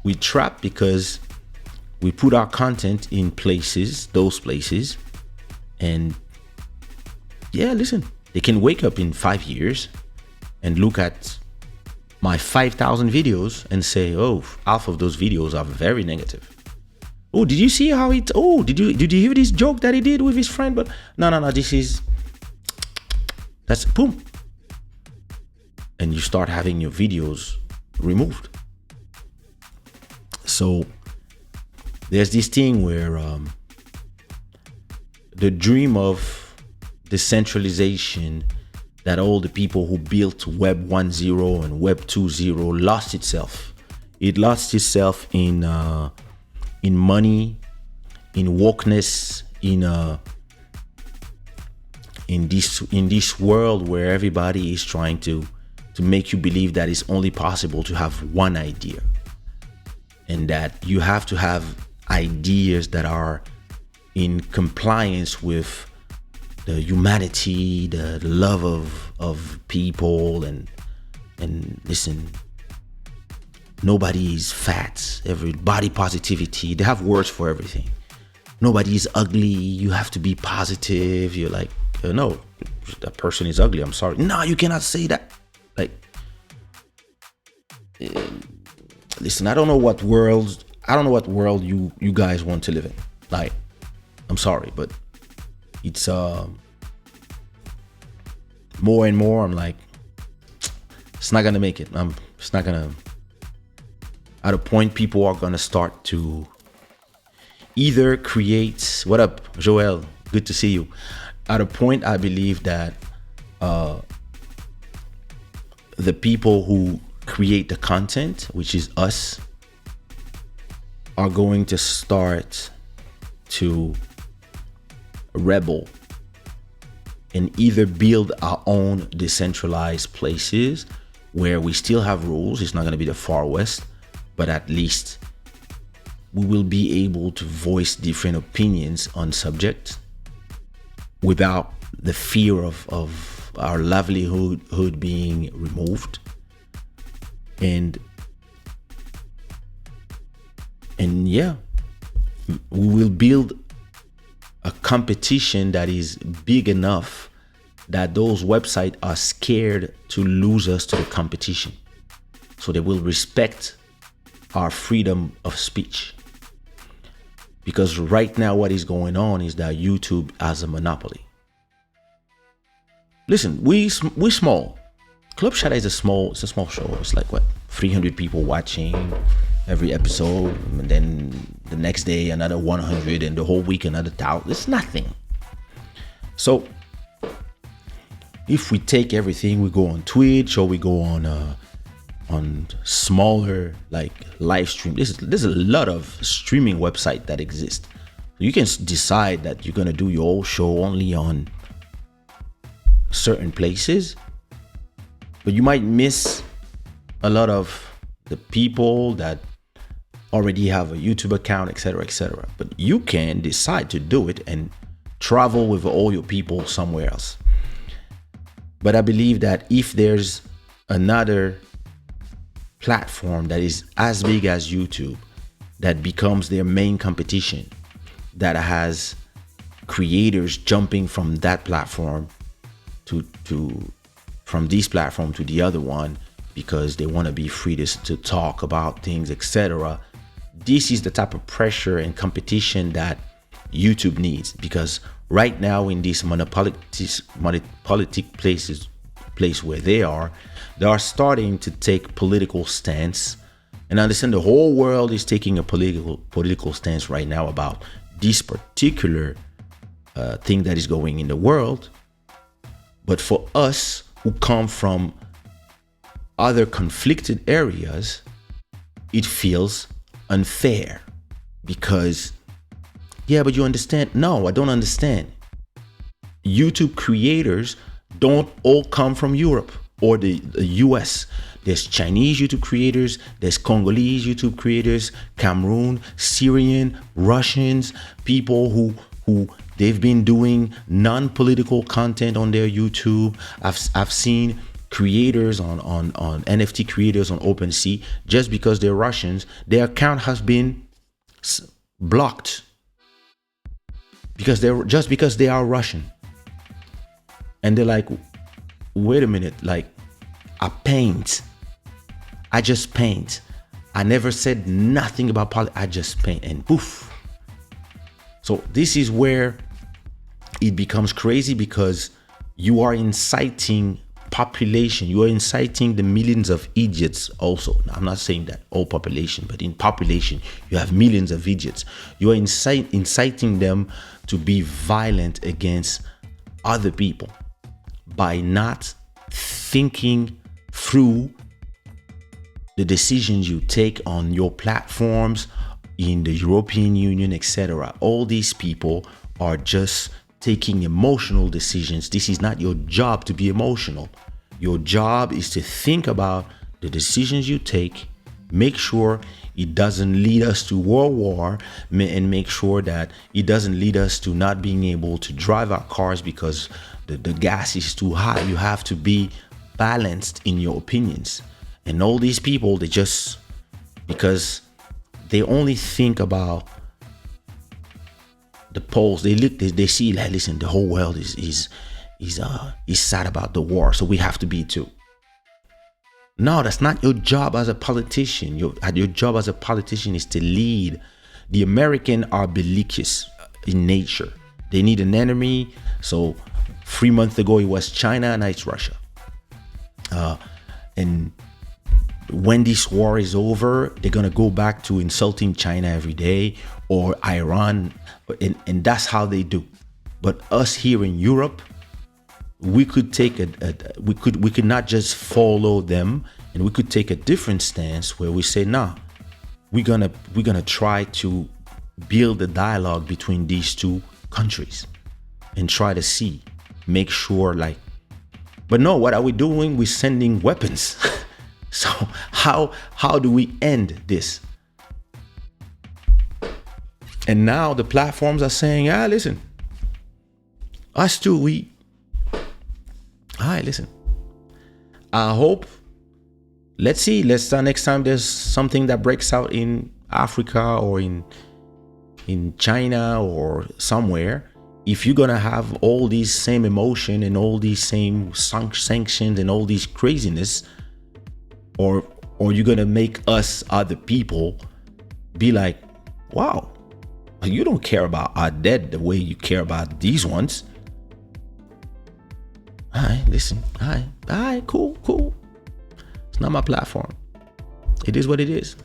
We trap because we put our content in those places, and yeah, listen, they can wake up in 5 years and look at my 5,000 videos and say, oh, half of those videos are very negative. Oh, did you see how it? Oh, did you hear this joke that he did with his friend? But no, that's boom, and you start having your videos removed. So there's this thing where the dream of decentralization that all the people who built Web 1.0 and Web 2.0 lost itself. It lost itself in money, in wokeness, in this world where everybody is trying to make you believe that it's only possible to have one idea, and that you have to have ideas that are in compliance with the humanity, the love of people, and listen, nobody is fat, every body positivity, they have words for everything. Nobody is ugly, you have to be positive. You're like, no, that person is ugly, I'm sorry. No, you cannot say that. Like, listen, I don't know what world you guys want to live in. Like, I'm sorry, but it's more and more I'm like, it's not gonna make it. It's not gonna. At a point, people are gonna start to either create. What up, Joel? Good to see you. At a point, I believe that the people who create the content, which is us, are going to start to rebel and either build our own decentralized places where we still have rules. It's not going to be the Far West, but at least we will be able to voice different opinions on subjects without the fear of our livelihood being removed. And yeah, we will build a competition that is big enough that those websites are scared to lose us to the competition. So they will respect our freedom of speech. Because right now what is going on is that YouTube has a monopoly. Listen, we small. Club Shada is a small show. It's like, what, 300 people watching every episode, and then the next day another 100, and the whole week another 1,000. It's nothing. So if we take everything, we go on Twitch or we go on smaller like live stream. There's a lot of streaming website that exist. You can decide that you're gonna do your whole show only on certain places, but you might miss a lot of the people that already have a YouTube account, etc., etc. But you can decide to do it and travel with all your people somewhere else. But I believe that if there's another platform that is as big as YouTube, that becomes their main competition, that has creators jumping from that platform from this platform to the other one because they want to be free to talk about things, etc. This is the type of pressure and competition that YouTube needs, because right now in this monopolistic place where they are starting to take political stance. And I understand the whole world is taking a political stance right now about this particular thing that is going in the world. But for us who come from other conflicted areas, it feels unfair because, yeah, but you understand? No, I don't understand. YouTube creators don't all come from Europe or the US. There's Chinese YouTube creators, there's Congolese YouTube creators, Cameroon, Syrian, Russians, people who they've been doing non-political content on their YouTube. I've seen creators on NFT creators on OpenSea, just because they're Russians, their account has been blocked because they are Russian. And they're like, wait a minute, like, I just paint. I never said nothing about politics. I just paint, and poof. So this is where it becomes crazy, because you are inciting population. You are inciting the millions of idiots also. Now, I'm not saying that all population, but in population, you have millions of idiots. You are inciting them to be violent against other people by not thinking through the decisions you take on your platforms in the European Union, etc. All these people are just taking emotional decisions. This is not your job to be emotional. Your job is to think about the decisions you take, make sure it doesn't lead us to world war, and make sure that it doesn't lead us to not being able to drive our cars because the gas is too high. You have to be balanced in your opinions. And all these people, they just, because they only think about the polls, they see, like, listen, the whole world is sad about the war, so we have to be too. No, that's not your job as a politician. Your job as a politician is to lead. The Americans are bellicose in nature. They need an enemy. So 3 months ago it was China, and now it's Russia. And when this war is over, they're gonna go back to insulting China every day, or Iran, and that's how they do. But us here in Europe, we could take we could not just follow them, and we could take a different stance where we say, nah, we're gonna try to build a dialogue between these two countries and try to make sure, like, but no, what are we doing? We're sending weapons. So how do we end this? And now the platforms are saying, listen, us too, listen, I hope, let's see, next time there's something that breaks out in Africa or in China or somewhere, if you're gonna have all these same emotion and all these same sanctions and all these craziness, or you're gonna make us other people be like, wow, you don't care about our dead the way you care about these ones. All right, listen, all right, cool. It's not my platform. It is what it is.